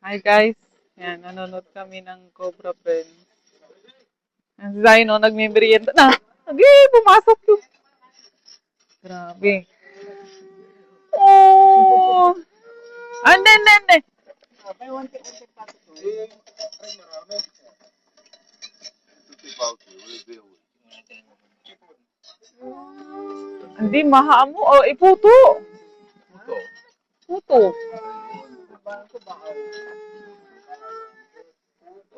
Hi guys. Yan, nanonood kami ng Cobra Friends. Yan, si Zaino, nagme-merienda na. Pumasok yung. Grabe. Oh! Ande, ande, ande. Hindi, mahamo. O, iputo. Puto.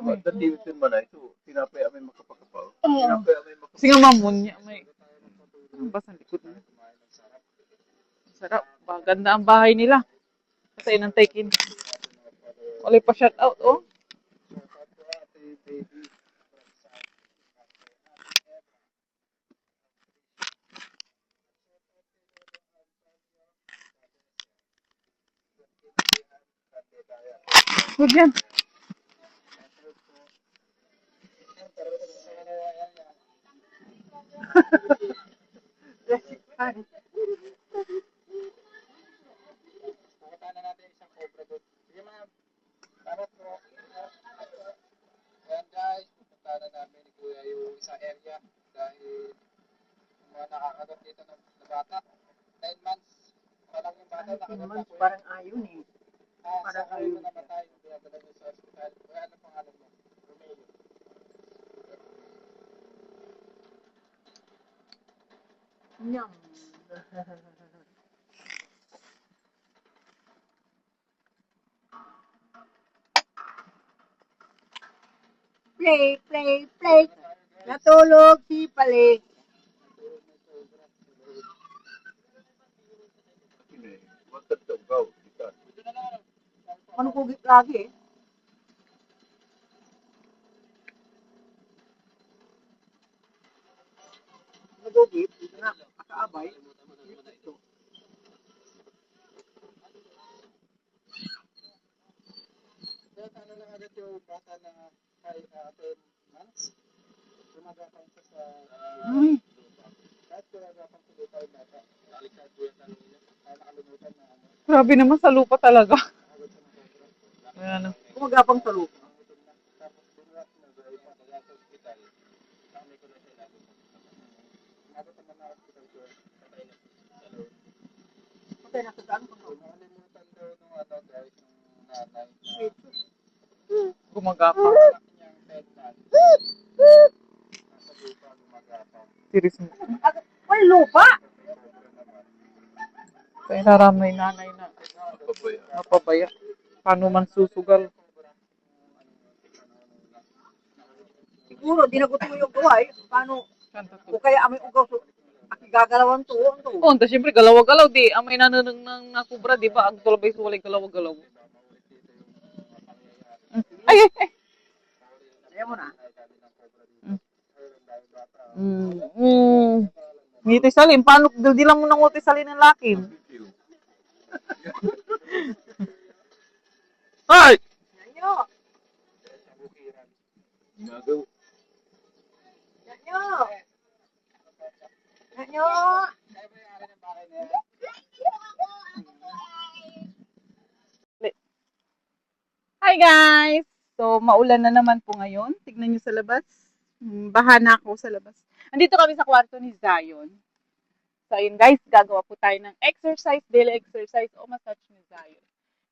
Datiwitin man na ito. Tinapay amin makapakapaw. Oo. Tinapay amin Kasi nga mamunya. May basta likod na. Sarap. Ganda ang bahay nila. Kasi inantay kin. Wala pa shout out, oh. Good yan. Ayan guys, pupunta na namin ni Kuya yung isang area dahil mga nakakagat dito ng bata. 10 months pa lang yung bata, nakagat ako. Parang ayun eh. Parang ayaw na namatay. Kaya dala niyo sa hospital. Kaya ano pangalan mo? Romeo. Nyam. Play, play, play. Natulog si Palik. Matad daw gaw. Ano kugit lagi eh. Nagugit. Na, akaabay. Ito. Kaya ano na agad yung bata na 10 months? Gumagapang siya sa Ay, kahit gumagapang sa lupa yung bata. Alikad ko yung tanong niya. Kaya nakalimutan na ano. grabe naman sa lupa talaga. Ayan. Kumagapang sa lupa. Tapos binuhat na dahil padala sa hospital. Kami ko na siya lalo. Nabot naman na hospital ko. Patay na sa loob. Patay na sa daan ko. Nakalimutan daw nung ano guys, nung nanay. Gumagapang. Anak niyang 10 months. Nasa lupa gumagapang. Tiris mo. Wala lupa. Kaya naramay nanay na napabaya. Paano man susugal. Siguro, dinagot mo yung gaway. Paano? O kaya amoy ugaw. So, gagalawan to. Oh, ito siyempre galaw-galaw di. Ang may nananang ng kubra, di ba? Ang tulabay sa walay galaw-galaw. Ay, ay, ay. Ayaw mo na. Ngiti salim. Paano? Di lang mo nang ngiti salim ng lakim. Ay! Yanyo. Nagaw. Yanyo. Yanyo. Hi guys! So, maulan na naman po ngayon. Tignan nyo sa labas. Baha na ako sa labas. Andito kami sa kwarto ni Zion. So, ayun guys, gagawa po tayo ng exercise, daily exercise o massage ni Zion.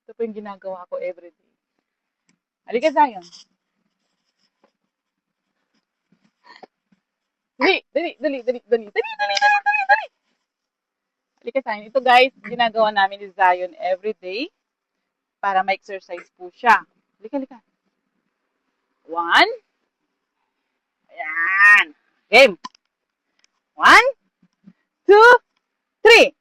Ito po yung ginagawa ko everyday. Halika Zion. Dali. Halika Zion. Ito guys, ginagawa namin ni Zion everyday para ma-exercise po siya. Halika. 1. Ayan. Game. 1, 2, 3.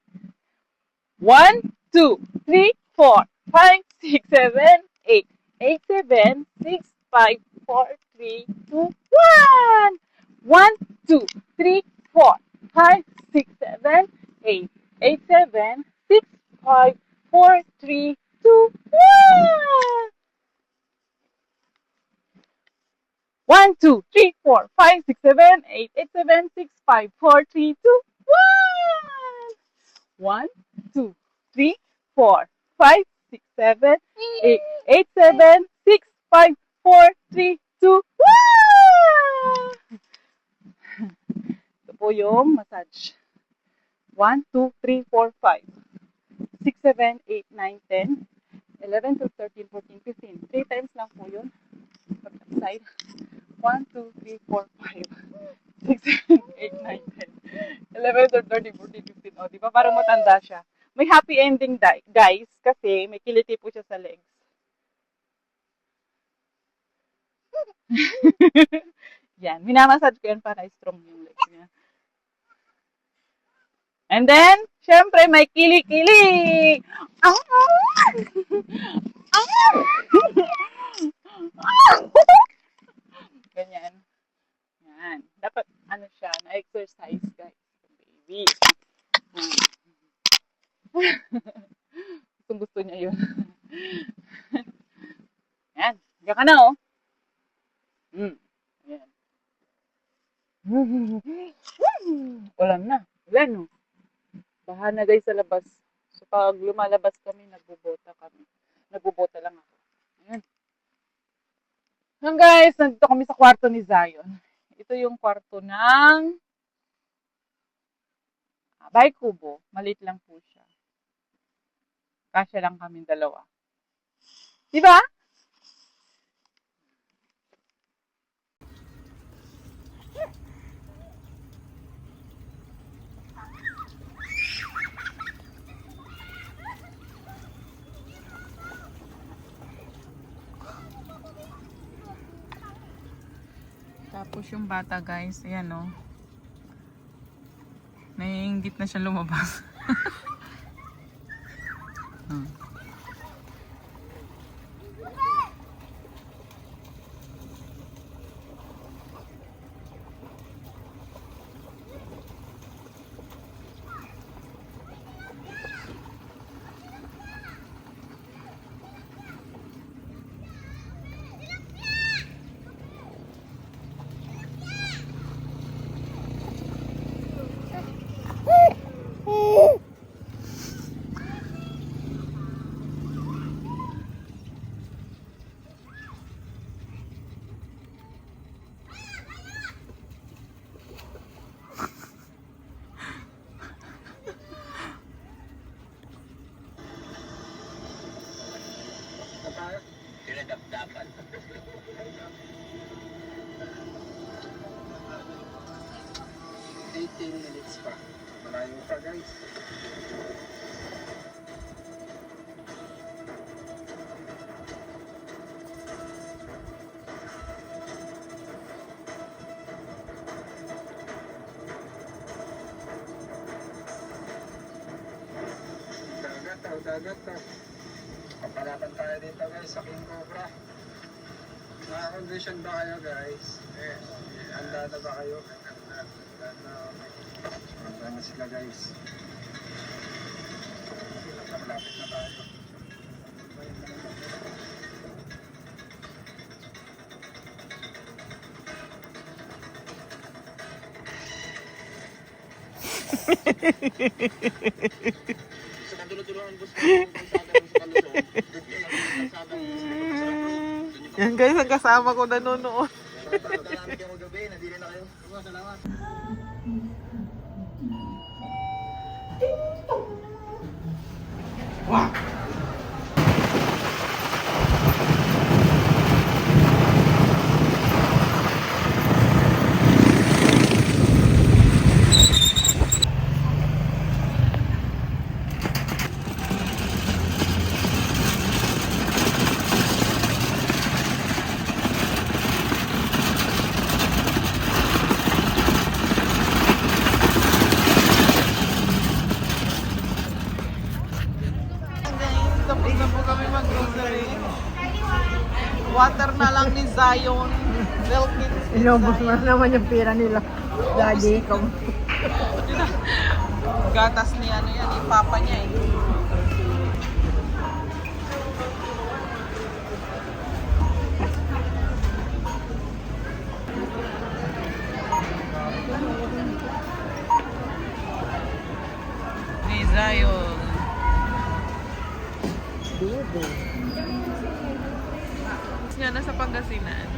1, 2, 3, 4, 5, 6, 7, 8. 8, 7, 6, 5, 4, 3, 2, 1. 1, 2, 3, 4, 5, 6, 7, 8. 8, 7, 6, 5, 4, 3, 2, 1. 1, 2, 3, 4, 5, 6, 7, 8, 8, 7, 6, 5, 4, 3, 2, 1. 1, 2, 3, 4, 5, 6, 7, 8, 8, 7, 6, 5, 4, 3, 2, woo! Ito po yung massage. 1, 2, 3, 4, 5, 6, 7, 8, 9, 10, 11, 12, 13, 14, 15. 3 times lang po yun. Side. 1, 2, 3, 4, 5, 6, 7, 8, 9, 10, 11, 12, 13, 14, 15. O, di ba? Parang matanda siya. May happy ending, guys, kasi may kiliti po siya sa legs. Yan. Minamassage ko yan para strong yung legs niya. And then, syempre, may kili-kili. Ah! Ah! Ganyan. Yan. Dapat, ano siya, na-exercise, guys. Baby. Gusto niya yun. Yan. Diyan ka na, oh. Yan. Ulan na. Ulan, oh. Baha na, guys, sa labas. So, pag lumalabas kami, nagbubota kami. Nagbubota lang ako. Ayan. Yan, guys. Nandito kami sa kwarto ni Zion. Ito yung kwarto ng bahay kubo. Maliit lang po siya. Kasya lang kami dalawa. Diba? Tapos yung bata, guys, ayan, oh. Naiinggit na siya lumabas. Pinagdapdapan. 18 minutes pa. Malayo pa, guys. Dagat. Papalapan tayo dito, guys, sa King Cobra. Naka-condition ba kayo, guys? Handa na ba kayo? Handa na sila, guys. Malapit na tayo. Yan, guys, ang kasama ko nanonood. Tapos na po kami mag-grocery. Water na lang ni Zion. Milk it. Inubos mo naman yung pera nila. Daddy, ikaw. Gatas ni ano yan, ni papa niya eh. Ni Zion. niya nasa Pangasinan.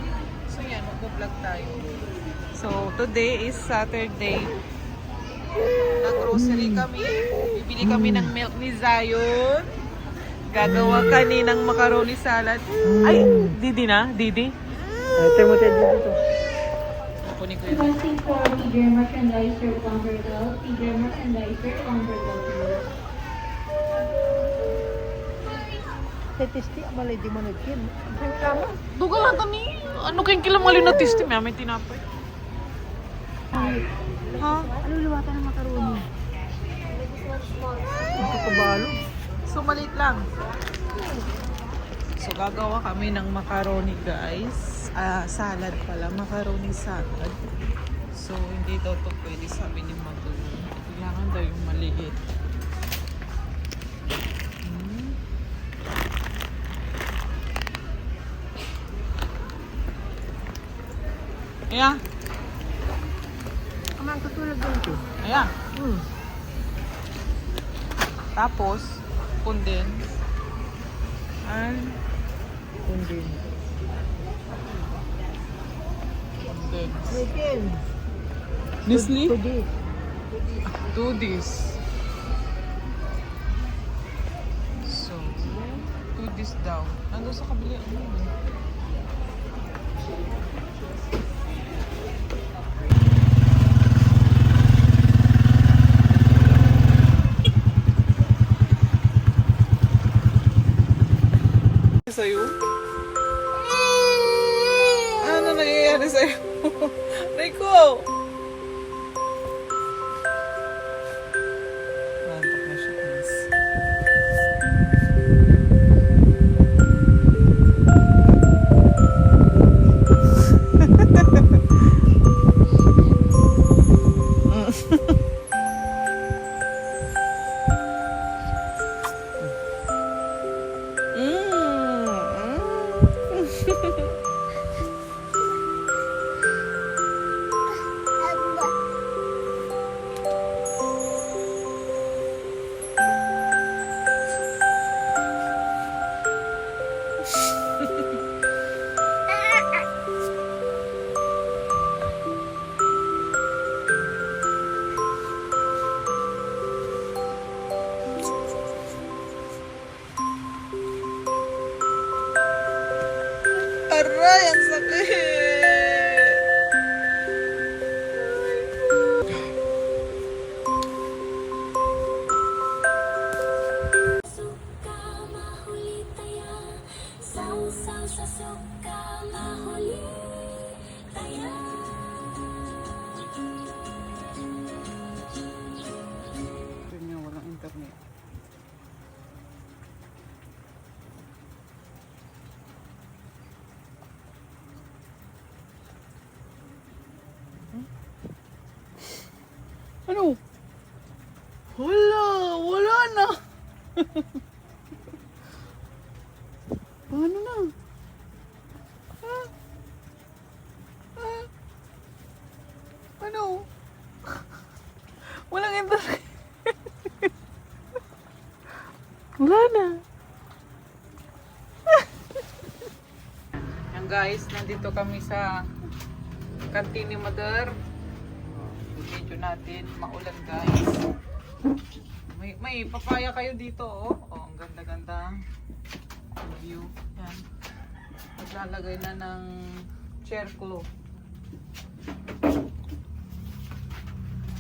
So yan, mag-vlog tayo. So today is Saturday. Nag-grocery kami. Bibili kami ng milk ni Zion. Gagawa kami ng macaroni salad. Ay, Didi na? Didi? Ito mo tayo dito. Kunin ko yun. Requesting for Tigre Merchandiser Lumberville, Tigre Merchandiser Lumberville. Testi, amalay di mo nagkin. Duga lang tani. Ano kayong kilamali na testi? May tinapay. Ha? Ano liwatan ng makaroni? Nakakabalo. So, maliit lang. So, gagawa kami ng macaroni, guys. Salad pala. Macaroni salad. So, hindi daw to pwede, sabi ni Mato. Kailangan daw yung maliit. Ayan. Ang mga katulad dito. Ayan. Tapos, condense. And Kundi. condense. Again. Nestle? Kundi. Do this. So, do this daw. Nandun sa kabila. Sa'yo? Ano nangyayari sa'yo? Rico! Nantok na siya, guys. Aray, ang sakit! Suka mahuli taya, sausaw sa suka mahuli taya. Ganyan, walang internet. Ano? Wala na. Paano na? Ano? Walang internet. Wala na. Yan guys, nandito kami sa kantin ni Mother. Video natin, maulan guys. May papaya kayo dito, oh. Oh, ang ganda-ganda. View. Yan. Maglalagay na ng chair cloth.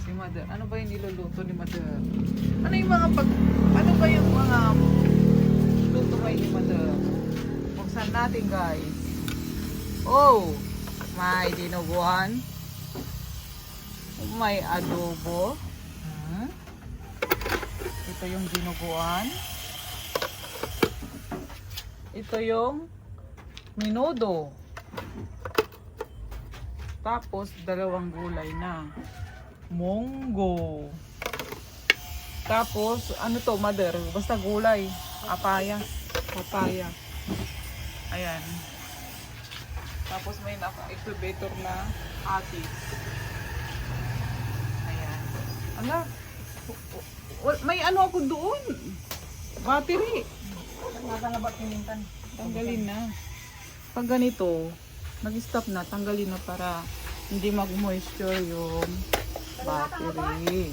Si Mother, ano ba yung niluluto ni Mother? Ano ba yung mga luto ngayon ni Mother? Buksan natin guys. Oh, may dinuguan. May adobo. Ito yung dinuguan. Ito yung menudo. Tapos, dalawang gulay na. Munggo. Tapos, ano to, Mother? Basta gulay. Papaya. Ayan. Tapos, may naka-incubator na atis. Ayan. Ano? May ano ako doon. Battery. Nasa na ba pinintan? Tanggalin na. Pag ganito, nag-stop na, tanggalin na para hindi mag-moisture yung battery.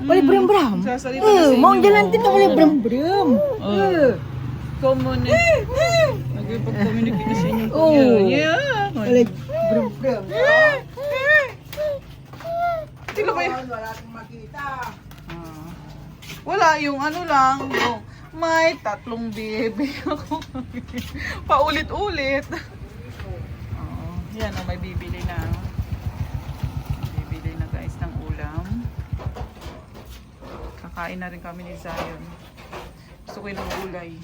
Wala bram-bram. Sasalita na sa inyo. Mau jalan din wala bram-bram. Ikaw muna. Nagpag-communicate na sa inyo. Oh. Yeah. Wala bram-bram. Sino ba yun? Wala akong makita. Ah. Wala, yung ano lang, yung may 3 bebe ako. Paulit-ulit. Oo. Yan, may bibili na. Bibili na guys ng ulam. Kakain na rin kami ni Zion. Gusto ko yung gulay.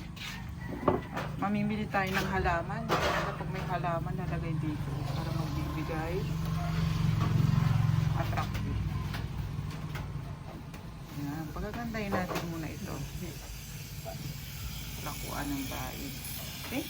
At mamimili tayo ng halaman. Kapag may halaman, nalagay dito para magbibigay. Attractive. Yan. Pagagandahin natin muna ito. Lakuan ng bahay. Okay?